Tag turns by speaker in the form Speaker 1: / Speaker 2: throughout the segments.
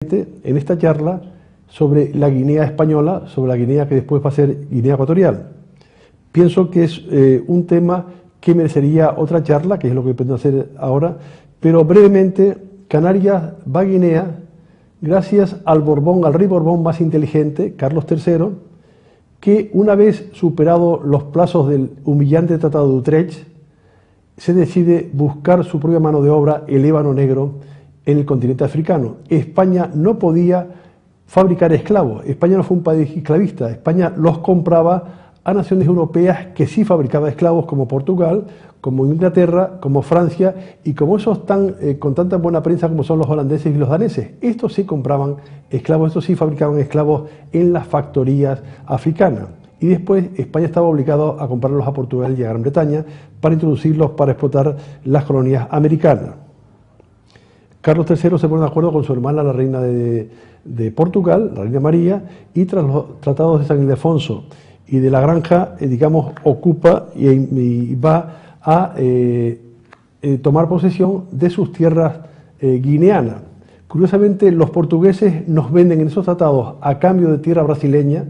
Speaker 1: en esta charla sobre la Guinea española, sobre la Guinea que después va a ser Guinea Ecuatorial. Pienso que es un tema que merecería otra charla, que es lo que pretendo hacer ahora, pero brevemente, Canarias va a Guinea gracias al Borbón, al rey Borbón más inteligente, Carlos III, que una vez superado los plazos del humillante Tratado de Utrecht, se decide buscar su propia mano de obra, el ébano negro, en el continente africano. España no podía fabricar esclavos, España no fue un país esclavista, España los compraba a naciones europeas que sí fabricaban esclavos, como Portugal, como Inglaterra, como Francia, y como esos con tanta buena prensa como son los holandeses y los daneses. Estos sí compraban esclavos, estos sí fabricaban esclavos en las factorías africanas. Y después España estaba obligado a comprarlos a Portugal y a Gran Bretaña para introducirlos para explotar las colonias americanas. Carlos III se pone de acuerdo con su hermana, la reina de Portugal, la reina María, y tras los tratados de San Ildefonso y de la Granja, digamos, ocupa y va a tomar posesión de sus tierras guineanas. Curiosamente, los portugueses nos venden en esos tratados, a cambio de tierra brasileña,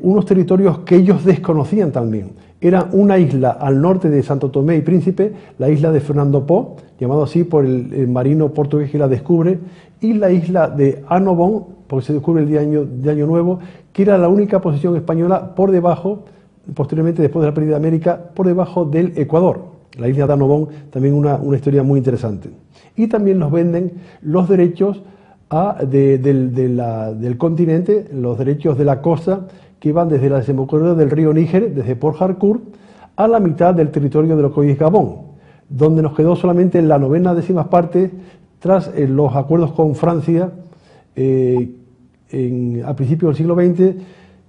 Speaker 1: unos territorios que ellos desconocían también. Era una isla al norte de Santo Tomé y Príncipe, la isla de Fernando Po, llamado así por el marino portugués que la descubre, y la isla de Annobón, porque se descubre el día de Año Nuevo, que era la única posición española por debajo, posteriormente después de la pérdida de América, por debajo del Ecuador. La isla de Annobón, también una historia muy interesante. Y también nos venden los derechos del continente, los derechos de la costa, que van desde la desembocadura del río Níger, desde Port Harcourt, a la mitad del territorio de lo que hoy es Gabón, donde nos quedó solamente la 9/10 parte tras los acuerdos con Francia a principios del siglo XX,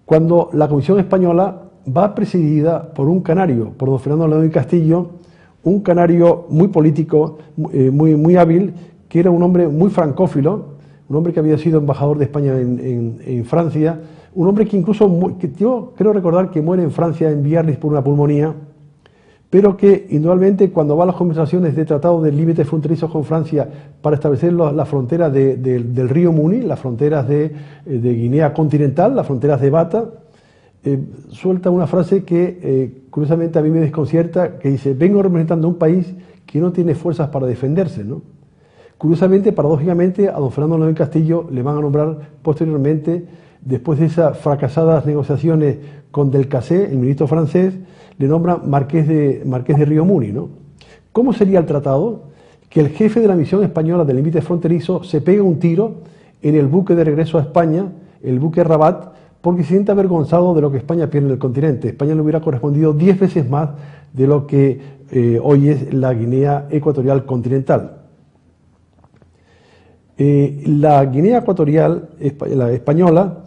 Speaker 1: cuando la Comisión Española va presidida por un canario, por don Fernando León y Castillo, un canario muy político, muy hábil, que era un hombre muy francófilo, un hombre que había sido embajador de España en Francia, un hombre que incluso, que yo creo recordar que muere en Francia, en Biarritz, por una pulmonía, pero que indudablemente cuando va a las conversaciones de tratado de límites fronterizos con Francia para establecer las fronteras del río Muni, las fronteras de Guinea continental, las fronteras de Bata, suelta una frase que curiosamente a mí me desconcierta, que dice: vengo representando un país que no tiene fuerzas para defenderse, ¿no? Curiosamente, paradójicamente, a don Fernando León Castillo le van a nombrar posteriormente, después de esas fracasadas negociaciones con Delcassé, el ministro francés, le nombran marqués de Río Muni, ¿no? ¿Cómo sería el tratado? Que el jefe de la misión española del límite fronterizo se pega un tiro en el buque de regreso a España, el buque Rabat, porque se siente avergonzado de lo que España pierde en el continente. España le hubiera correspondido 10 veces más de lo que hoy es la Guinea Ecuatorial continental. La Guinea Ecuatorial, la española,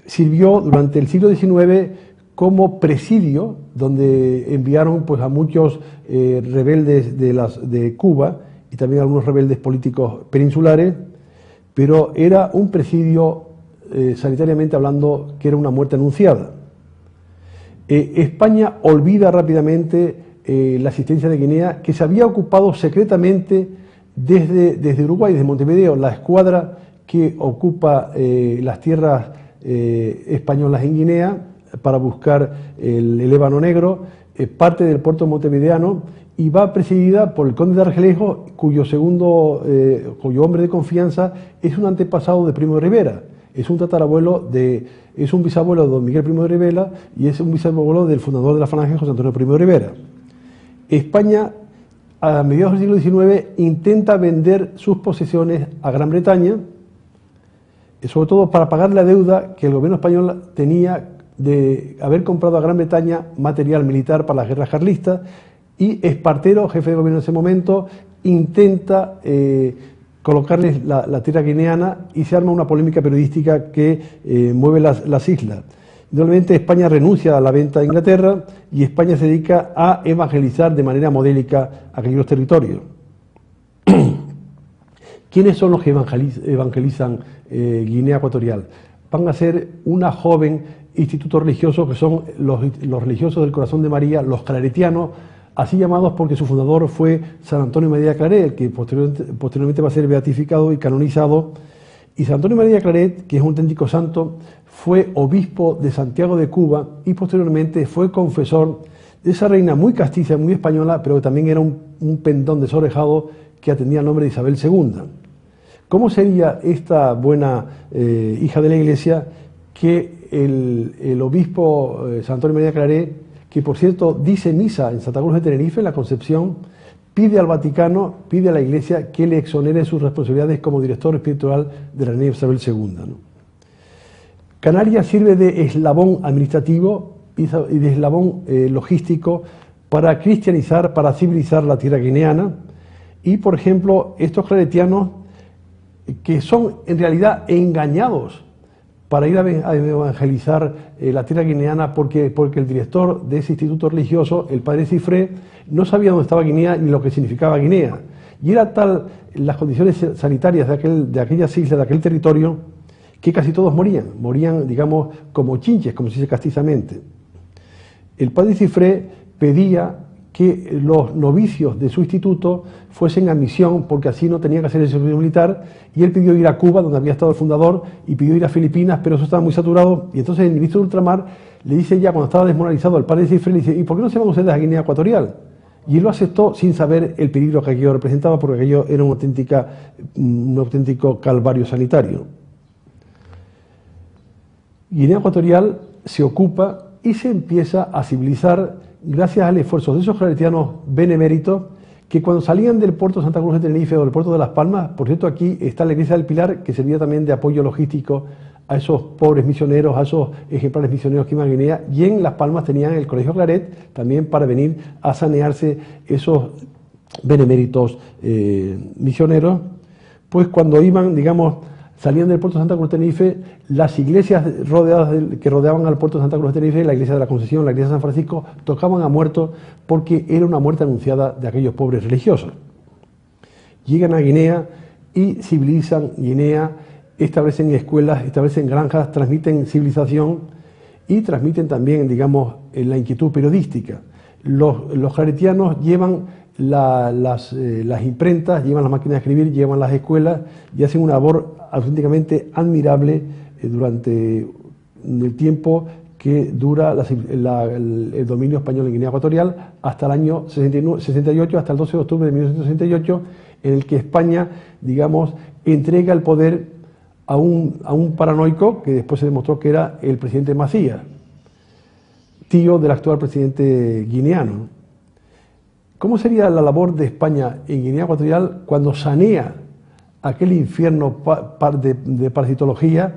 Speaker 1: sirvió durante el siglo XIX como presidio, donde enviaron pues, a muchos rebeldes de Cuba y también a algunos rebeldes políticos peninsulares, pero era un presidio, sanitariamente hablando, que era una muerte anunciada. España olvida rápidamente la existencia de Guinea, que se había ocupado secretamente desde Uruguay, desde Montevideo, la escuadra que ocupa las tierras españolas en Guinea para buscar el ébano negro, parte del puerto montevideano, y va presidida por el conde de Argelejo, cuyo hombre de confianza es un antepasado de Primo de Rivera, es un bisabuelo de don Miguel Primo de Rivera y es un bisabuelo del fundador de la Falange, José Antonio Primo de Rivera. España, a mediados del siglo XIX, intenta vender sus posesiones a Gran Bretaña, sobre todo para pagar la deuda que el gobierno español tenía de haber comprado a Gran Bretaña material militar para las guerras carlistas, y Espartero, jefe de gobierno en ese momento, intenta colocarles la tierra guineana y se arma una polémica periodística que mueve las islas. Normalmente España renuncia a la venta a Inglaterra y España se dedica a evangelizar de manera modélica aquellos territorios. ¿Quiénes son los que evangelizan Guinea Ecuatorial? Van a ser una joven instituto religioso que son los religiosos del Corazón de María, los claretianos, así llamados porque su fundador fue San Antonio María Claret, que posteriormente va a ser beatificado y canonizado, Y San Antonio María Claret, que es un auténtico santo, fue obispo de Santiago de Cuba y posteriormente fue confesor de esa reina muy castiza, muy española, pero que también era un pendón desorejado que atendía el nombre de Isabel II. ¿Cómo sería esta buena hija de la Iglesia que el obispo San Antonio María Claret, que por cierto dice misa en Santa Cruz de Tenerife, en la Concepción, pide al Vaticano, pide a la Iglesia que le exonere sus responsabilidades como director espiritual de la reina Isabel II, ¿no? Canarias sirve de eslabón administrativo y de eslabón logístico para cristianizar, para civilizar la tierra guineana. Y, por ejemplo, estos claretianos que son en realidad engañados para ir a evangelizar la tierra guineana porque el director de ese instituto religioso, el padre Cifré, no sabía dónde estaba Guinea ni lo que significaba Guinea. Y era tal las condiciones sanitarias de aquellas islas, de aquel territorio, que casi todos morían, digamos, como chinches, como se dice castizamente. El padre Cifré pedía que los novicios de su instituto fuesen a misión, porque así no tenía que hacer el servicio militar, y él pidió ir a Cuba, donde había estado el fundador, y pidió ir a Filipinas, pero eso estaba muy saturado, y entonces el ministro de Ultramar le dice ya, cuando estaba desmoralizado, al padre Cifré, le dice, ¿y por qué no se van ustedes a Guinea Ecuatorial? Y él lo aceptó sin saber el peligro que aquello representaba, porque aquello era un auténtico calvario sanitario. Guinea Ecuatorial se ocupa y se empieza a civilizar gracias al esfuerzo de esos claretianos beneméritos que cuando salían del puerto de Santa Cruz de Tenerife o del puerto de Las Palmas, por cierto aquí está la iglesia del Pilar que servía también de apoyo logístico a esos pobres misioneros, a esos ejemplares misioneros que iban a Guinea, y en Las Palmas tenían el Colegio Claret también para venir a sanearse esos beneméritos misioneros, pues cuando iban, digamos, salían del puerto de Santa Cruz de Tenerife, las iglesias que rodeaban al puerto de Santa Cruz de Tenerife, la iglesia de la Concepción, la iglesia de San Francisco, tocaban a muertos porque era una muerte anunciada de aquellos pobres religiosos. Llegan a Guinea y civilizan Guinea, establecen escuelas, establecen granjas, transmiten civilización y transmiten también, digamos, la inquietud periodística. Los claretianos llevan las imprentas, llevan las máquinas de escribir, llevan las escuelas y hacen una labor auténticamente admirable durante el tiempo que dura el dominio español en Guinea Ecuatorial hasta el año 68, hasta el 12 de octubre de 1968, en el que España, digamos, entrega el poder a un paranoico que después se demostró que era el presidente Macías, tío del actual presidente guineano. ¿Cómo sería la labor de España en Guinea Ecuatorial cuando sanea aquel infierno de parasitología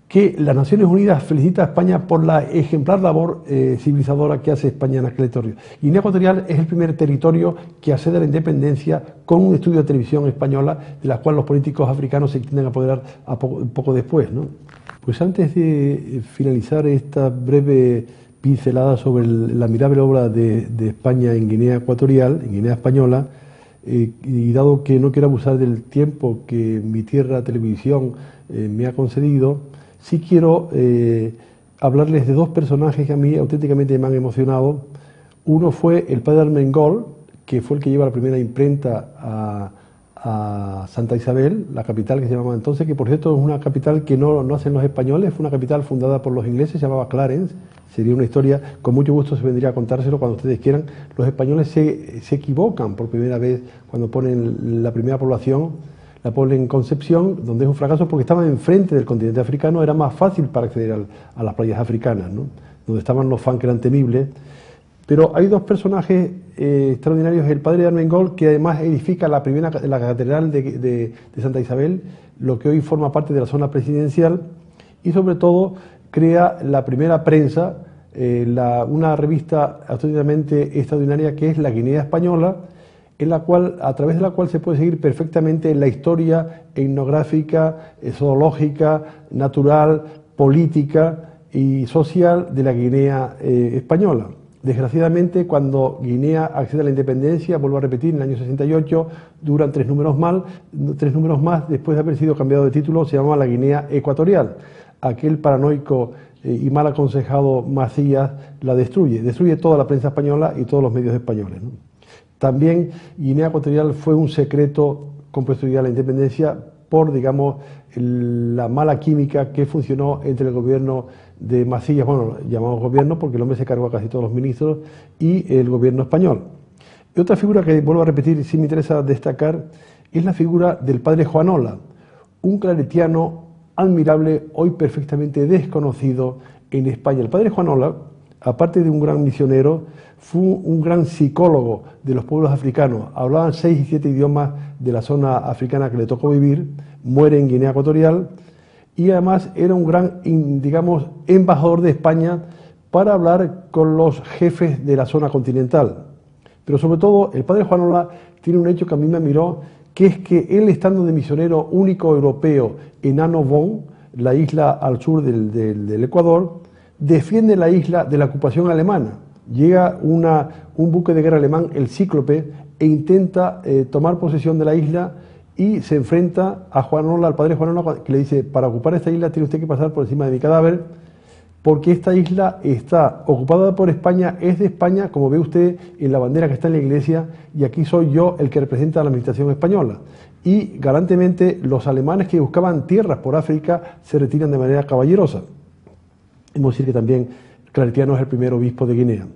Speaker 1: que las Naciones Unidas felicita a España por la ejemplar labor civilizadora que hace España en aquel territorio? Guinea Ecuatorial es el primer territorio que accede a la independencia con un estudio de televisión española, de la cual los políticos africanos se tienden a apoderar poco después, ¿no? Pues antes de finalizar esta breve pincelada sobre la admirable obra de España en Guinea Ecuatorial, en Guinea Española, y dado que no quiero abusar del tiempo que mi tierra televisión me ha concedido, sí quiero hablarles de dos personajes que a mí auténticamente me han emocionado. Uno fue el padre Armengol, que fue el que lleva la primera imprenta a Santa Isabel, la capital que se llamaba entonces, que por cierto es una capital que no hacen los españoles, fue una capital fundada por los ingleses, se llamaba Clarence. Sería una historia, con mucho gusto se vendría a contárselo cuando ustedes quieran. Los españoles se equivocan por primera vez cuando ponen la primera población, la ponen en Concepción, donde es un fracaso porque estaban enfrente del continente africano, era más fácil para acceder a las playas africanas, ¿no? Donde estaban los fans que eran temibles. Pero hay dos personajes extraordinarios, el padre de Armengol, que además edifica la catedral de Santa Isabel, lo que hoy forma parte de la zona presidencial, y sobre todo crea la primera prensa, una revista absolutamente extraordinaria que es La Guinea Española, a través de la cual se puede seguir perfectamente la historia etnográfica, zoológica, natural, política y social de la Guinea española. Desgraciadamente, cuando Guinea accede a la independencia, vuelvo a repetir, en el año 68, duran tres números más, después de haber sido cambiado de título, se llamaba la Guinea Ecuatorial. Aquel paranoico y mal aconsejado Macías la destruye toda la prensa española y todos los medios españoles, ¿no? También Guinea Ecuatorial fue un secreto con posterioridad a la independencia por, digamos, la mala química que funcionó entre el gobierno de Macías, bueno, llamamos gobierno porque el hombre se cargó a casi todos los ministros, y el gobierno español. Y otra figura que vuelvo a repetir, sí me interesa destacar, es la figura del padre Juanola, un claretiano admirable, hoy perfectamente desconocido en España. El padre Juanola, aparte de un gran misionero, fue un gran psicólogo de los pueblos africanos. Hablaban 6 y 7 idiomas de la zona africana que le tocó vivir, muere en Guinea Ecuatorial, y además era un gran, digamos, embajador de España para hablar con los jefes de la zona continental. Pero sobre todo, el padre Juanola tiene un hecho que a mí me admiró, que es que él, estando de misionero único europeo en Annobón, la isla al sur del Ecuador, defiende la isla de la ocupación alemana. Llega un buque de guerra alemán, el Cíclope, e intenta tomar posesión de la isla y se enfrenta a Juanola, al padre Juanola, que le dice: para ocupar esta isla tiene usted que pasar por encima de mi cadáver, porque esta isla está ocupada por España, es de España, como ve usted en la bandera que está en la iglesia, y aquí soy yo el que representa a la administración española. Y galantemente los alemanes que buscaban tierras por África se retiran de manera caballerosa. Hemos de decir que también Claretiano es el primer obispo de Guinea.